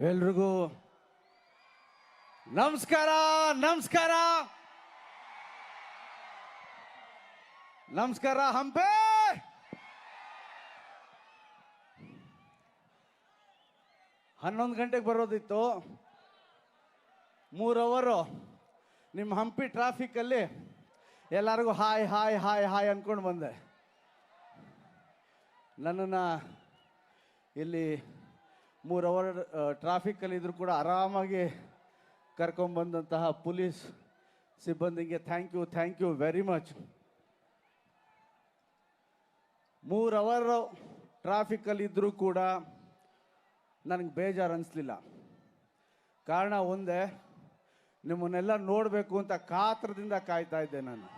ಎಲ್ರಿಗೂ ನಮಸ್ಕಾರ ನಮಸ್ಕಾರ ನಮಸ್ಕಾರ. ಹಂಪೆ 11 ಗಂಟೆಗೆ ಬರೋದಿತ್ತು. 3 ಅವರು ನಿಮ್ಮ ಹಂಪಿ ಟ್ರಾಫಿಕಲ್ಲಿ ಎಲ್ಲರಿಗೂ ಹಾಯ್ ಹಾಯ್ ಹಾಯ್ ಹಾಯ್ ಅಂದ್ಕೊಂಡು ಬಂದೆ. ನನ್ನನ್ನು ಇಲ್ಲಿ 3 ಅವರ್ ಟ್ರಾಫಿಕಲ್ಲಿ ಇದ್ರೂ ಕೂಡ ಆರಾಮಾಗಿ ಕರ್ಕೊಂಡ್ಬಂದಂತಹ ಪೊಲೀಸ್ ಸಿಬ್ಬಂದಿಗೆ thank you very much. 3 hour ಟ್ರಾಫಿಕಲ್ಲಿ ಇದ್ದರೂ ಕೂಡ ನನಗೆ ಬೇಜಾರು ಅನಿಸ್ಲಿಲ್ಲ. ಕಾರಣ ಒಂದೇ, ನಿಮ್ಮನ್ನೆಲ್ಲ ನೋಡಬೇಕು ಅಂತ ಕಾತ್ರದಿಂದ ಕಾಯ್ತಾ ಇದ್ದೆ ನಾನು.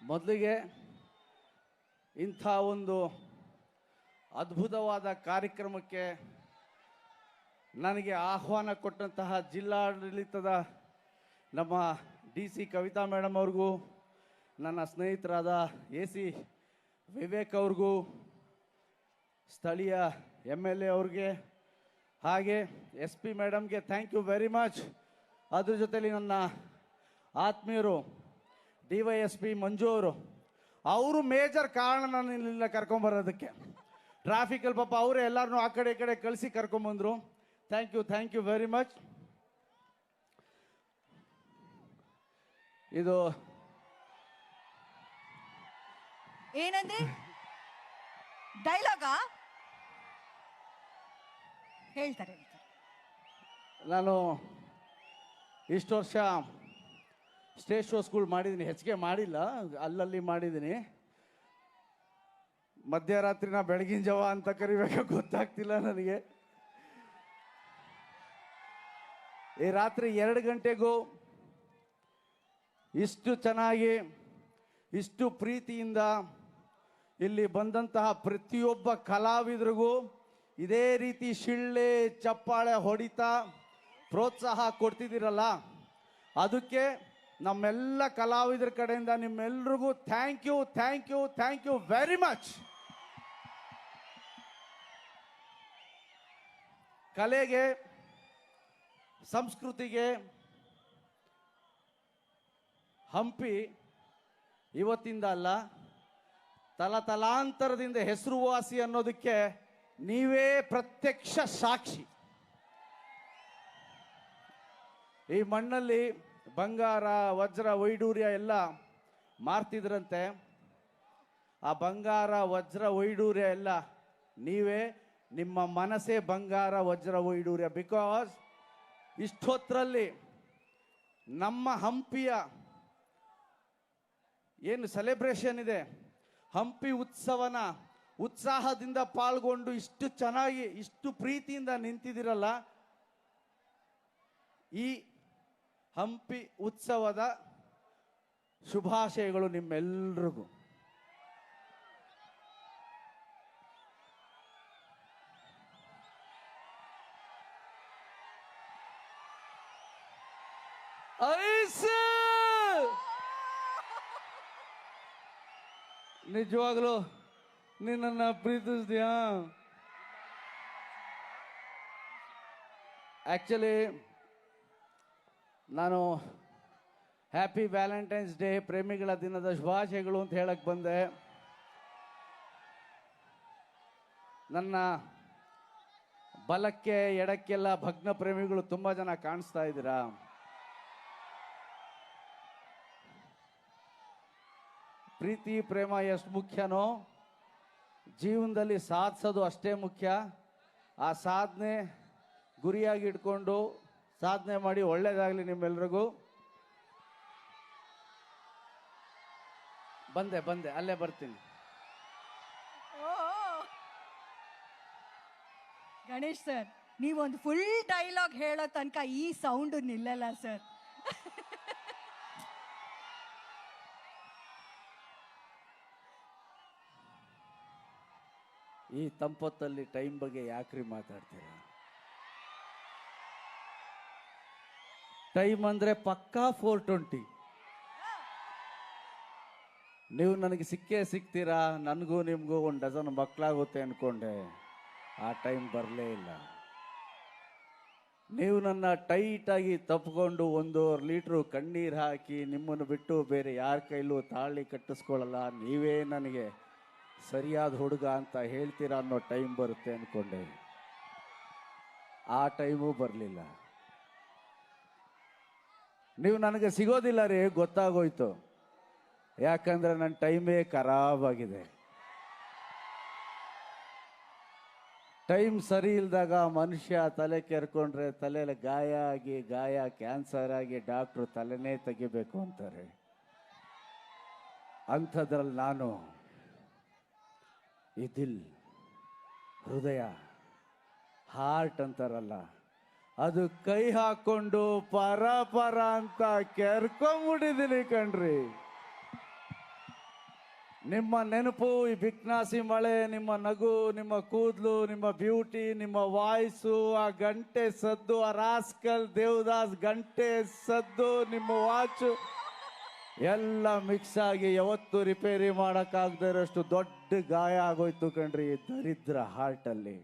ಮೊದಲಿಗೆ ಇಂಥ ಒಂದು ಅದ್ಭುತವಾದ ಕಾರ್ಯಕ್ರಮಕ್ಕೆ ನನಗೆ ಆಹ್ವಾನ ಕೊಟ್ಟಂತಹ ಜಿಲ್ಲಾಡಳಿತದ ನಮ್ಮ DC ಕವಿತಾ ಮೇಡಮ್ ಅವ್ರಿಗೂ, ನನ್ನ ಸ್ನೇಹಿತರಾದ AC ವಿವೇಕ್ ಅವ್ರಿಗೂ, ಸ್ಥಳೀಯ MLA ಅವ್ರಿಗೆ, ಹಾಗೆ SP ಮೇಡಮ್ಗೆ ಥ್ಯಾಂಕ್ ಯು ವೆರಿ ಮಚ್. ಅದ್ರ ಜೊತೆಲಿ ನನ್ನ ಆತ್ಮೀಯರು DYSP ಮಂಜು ಅವರು ಮೇಜರ್ ಕಾರಣ ನಾನು ಇಲ್ಲಿಂದ ಕರ್ಕೊಂಬರೋದಕ್ಕೆ. ಟ್ರಾಫಿಕಲ್ಲಿ ಪಾಪ ಅವರೇ ಎಲ್ಲರನ್ನೂ ಆ ಕಡೆ ಈ ಕಡೆ ಕಳಿಸಿ ಕರ್ಕೊಂಬಂದರು. Thank you very much. ಇದು ಏನಂದ್ರೆ ಡೈಲಾಗಾ ಹೇಳ್ತಾರೆ. ನಾನು ಇಷ್ಟು ವರ್ಷ ಸ್ಟೇಜ್ ಶೋಸ್ಗಳು ಮಾಡಿದ್ದೀನಿ, ಹೆಚ್ಚಿಗೆ ಮಾಡಿಲ್ಲ, ಅಲ್ಲಲ್ಲಿ ಮಾಡಿದ್ದೀನಿ. ಮಧ್ಯರಾತ್ರಿನ ಬೆಳಗಿನ ಜಾವ ಅಂತ ಕರಿಬೇಕು ಗೊತ್ತಾಗ್ತಿಲ್ಲ ನನಗೆ. ಈ ರಾತ್ರಿ 2 ಗಂಟೆಗೂ ಇಷ್ಟು ಚೆನ್ನಾಗಿ ಇಷ್ಟು ಪ್ರೀತಿಯಿಂದ ಇಲ್ಲಿ ಬಂದಂತಹ ಪ್ರತಿಯೊಬ್ಬ ಕಲಾವಿದರಿಗೂ ಇದೇ ರೀತಿ ಶಿಳ್ಳೆ ಚಪ್ಪಾಳೆ ಹೊಡಿತಾ ಪ್ರೋತ್ಸಾಹ ಕೊಡ್ತಿದ್ದೀರಲ್ಲ, ಅದಕ್ಕೆ ನಮ್ಮೆಲ್ಲ ಕಲಾವಿದರ ಕಡೆಯಿಂದ ನಿಮ್ಮೆಲ್ರಿಗೂ ಥ್ಯಾಂಕ್ ಯು ವೆರಿ ಮಚ್. ಕಲೆಗೆ, ಸಂಸ್ಕೃತಿಗೆ ಹಂಪಿ ಇವತ್ತಿಂದ ಅಲ್ಲ, ತಲತಲಾಂತರದಿಂದ ಹೆಸರುವಾಸಿ ಅನ್ನೋದಕ್ಕೆ ನೀವೇ ಪ್ರತ್ಯಕ್ಷ ಸಾಕ್ಷಿ. ಈ ಮಣ್ಣಲ್ಲಿ ಬಂಗಾರ, ವಜ್ರ, ವೈಡೂರ್ಯ ಎಲ್ಲ ಮಾರ್ತಿದ್ರಂತೆ. ಆ ಬಂಗಾರ, ವಜ್ರ, ವೈಡೂರ್ಯ ಎಲ್ಲ ನೀವೇ. ನಿಮ್ಮ ಮನಸ್ಸೇ ಬಂಗಾರ, ವಜ್ರ, ವೈಡೂರ್ಯ. ಬಿಕಾಸ್ ಇಷ್ಟೊತ್ತರಲ್ಲಿ ನಮ್ಮ ಹಂಪಿಯ ಏನು ಸೆಲೆಬ್ರೇಷನ್ ಇದೆ, ಹಂಪಿ ಉತ್ಸವನ ಉತ್ಸಾಹದಿಂದ ಪಾಲ್ಗೊಂಡು ಇಷ್ಟು ಚೆನ್ನಾಗಿ ಇಷ್ಟು ಪ್ರೀತಿಯಿಂದ ನಿಂತಿದ್ದೀರಲ್ಲ, ಈ ಹಂಪಿ ಉತ್ಸವದ ಶುಭಾಶಯಗಳು ನಿಮ್ಮೆಲ್ಲರಿಗೂ. ನಿಜವಾಗ್ಲೂ ನಿನ್ನನ್ನು ಪ್ರೀತಿಸ್ತೀಯಾ? ಆ್ಯಕ್ಚುಲಿ ನಾನು ಹ್ಯಾಪಿ ವ್ಯಾಲೆಂಟೈನ್ಸ್ ಡೇ, ಪ್ರೇಮಿಗಳ ದಿನದ ಶುಭಾಶಯಗಳು ಅಂತ ಹೇಳಕ್ಕೆ ಬಂದೆ. ನನ್ನ ಬಲಕ್ಕೆ ಎಡಕ್ಕೆಲ್ಲ ಭಗ್ನ ಪ್ರೇಮಿಗಳು ತುಂಬ ಜನ ಕಾಣಿಸ್ತಾ ಇದ್ದೀರಾ. ಪ್ರೀತಿ ಪ್ರೇಮ ಎಷ್ಟು ಮುಖ್ಯನೋ ಜೀವನದಲ್ಲಿ ಸಾಧಿಸೋದು ಅಷ್ಟೇ ಮುಖ್ಯ. ಆ ಸಾಧನೆ ಗುರಿಯಾಗಿ ಇಟ್ಕೊಂಡು ಸಾಧನೆ ಮಾಡಿ. ಒಳ್ಳೇದಾಗಲಿ ನಿಮ್ಮೆಲ್ರಿಗೂ. ಬಂದೆ ಅಲ್ಲೇ ಬರ್ತೀನಿ. ಗಣೇಶ್ ಸರ್, ನೀವೊಂದು ಫುಲ್ ಡೈಲಾಗ್ ಹೇಳೋ ತನಕ ಈ ಸೌಂಡ್ ನಿಲ್ಲಲ್ಲ ಸರ್. ಈ ತಂಪೊತ್ತಲ್ಲಿ ಟೈಮ್ ಬಗ್ಗೆ ಯಾಕ್ರಿ ಮಾತಾಡ್ತೀರಾ? ಟೈಮ್ ಅಂದರೆ ಪಕ್ಕಾ 4:20. ನೀವು ನನಗೆ ಸಿಕ್ಕೇ ಸಿಗ್ತೀರಾ, ನನಗೂ ನಿಮಗೂ ಒಂದು ಡಜನ್ ಮಕ್ಕಳಾಗುತ್ತೆ ಅಂದ್ಕೊಂಡೆ. ಆ ಟೈಮ್ ಬರಲೇ ಇಲ್ಲ. ನೀವು ನನ್ನ ಟೈಟಾಗಿ ತಪ್ಪಿಕೊಂಡು 1.5 ಲೀಟ್ರು ಕಣ್ಣೀರು ಹಾಕಿ ನಿಮ್ಮನ್ನು ಬಿಟ್ಟು ಬೇರೆ ಯಾರ ಕೈಲೂ ತಾಳಿ ಕಟ್ಟಿಸ್ಕೊಳ್ಳಲ್ಲ, ನೀವೇ ನನಗೆ ಸರಿಯಾದ ಹುಡುಗ ಅಂತ ಹೇಳ್ತೀರಾ ಅನ್ನೋ ಟೈಮ್ ಬರುತ್ತೆ ಅಂದ್ಕೊಂಡೆ. ಆ ಟೈಮು ಬರಲಿಲ್ಲ. ನೀವು ನನಗೆ ಸಿಗೋದಿಲ್ಲ ರೀ, ಗೊತ್ತಾಗೋಯ್ತು. ಯಾಕಂದ್ರೆ ನನ್ನ ಟೈಮೇ ಖರಾಬಾಗಿದೆ. ಟೈಮ್ ಸರಿ ಇಲ್ದಾಗ ಮನುಷ್ಯ ತಲೆ ಕೆರ್ಕೊಂಡ್ರೆ ತಲೆಯಲ್ಲಿ ಗಾಯ ಆಗಿ ಕ್ಯಾನ್ಸರ್ ಆಗಿ ಡಾಕ್ಟ್ರು ತಲೆನೇ ತೆಗಿಬೇಕು ಅಂತಾರೆ. ಅಂಥದ್ರಲ್ಲಿ ನಾನು ಈ ದಿಲ್, ಹೃದಯ, ಹಾರ್ಟ್ ಅಂತಾರಲ್ಲ, ಅದು ಕೈ ಹಾಕೊಂಡು ಪರ ಅಂತ ಕೆರ್ಕೊಂಬಿಟ್ಟಿದ್ದೀನಿ ಕಣ್ರಿ. ನಿಮ್ಮ ನೆನಪು, ಈ ಬಿಕ್ನಾಸಿ ಮಳೆ, ನಿಮ್ಮ ನಗು, ನಿಮ್ಮ ಕೂದಲು, ನಿಮ್ಮ ಬ್ಯೂಟಿ, ನಿಮ್ಮ ವಾಯ್ಸು, ಆ ಗಂಟೆ ಸದ್ದು, ಆ ರಾಸ್ಕಲ್ ದೇವದಾಸ್ ಗಂಟೆ ಸದ್ದು, ನಿಮ್ಮ ವಾಚು ಎಲ್ಲ ಮಿಕ್ಸ್ ಆಗಿ ಯಾವತ್ತೂ ರಿಪೇರಿ ಮಾಡೋಕ್ಕಾಗದೇ ಇರೋಷ್ಟು ದೊಡ್ಡ ಗಾಯ ಆಗೋಯ್ತು ಕಣ್ರಿ ಈ ದರಿದ್ರ ಹಾರ್ಟಲ್ಲಿ.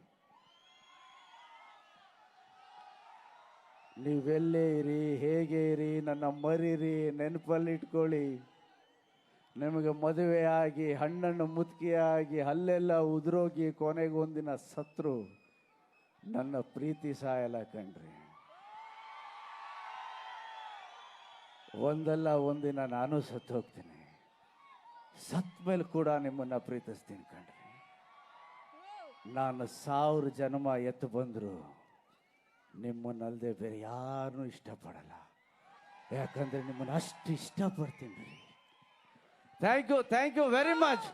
ನೀವೆಲ್ಲೇ ಇರಿ, ಹೇಗೆ ಇರಿ, ನನ್ನ ಮರೀರಿ, ನೆನಪಲ್ಲಿ ಇಟ್ಕೊಳ್ಳಿ. ನಿಮಗೆ ಮದುವೆ ಆಗಿ ಹಣ್ಣನ್ನು ಮುದುಕಿಯಾಗಿ ಹಲ್ಲೆಲ್ಲ ಉದುರೋಗಿ ಕೊನೆಗೆ ಒಂದಿನ ಸತ್ರು ನನ್ನ ಪ್ರೀತಿ ಸಾಯಲ್ಲ ಕಣ್ರಿ. ಒಂದಲ್ಲ ಒಂದಿನ ನಾನು ಸತ್ತು ಹೋಗ್ತೀನಿ. ಸತ್ ಮೇಲೆ ಕೂಡ ನಿಮ್ಮನ್ನ ಪ್ರೀತಿಸ್ತೀನಿ ಕಣ್ರಿ. ನಾನು 1000 ಜನ್ಮ ಎತ್ತು ಬಂದ್ರು ನಿಮ್ಮನ್ನಲ್ಲದೆ ಬೇರೆ ಯಾರನ್ನೂ ಇಷ್ಟಪಡಲ್ಲ. ಯಾಕಂದ್ರೆ ನಿಮ್ಮನ್ನ ಅಷ್ಟು ಇಷ್ಟಪಡ್ತೀನಿ ರೀ. Thank you very much.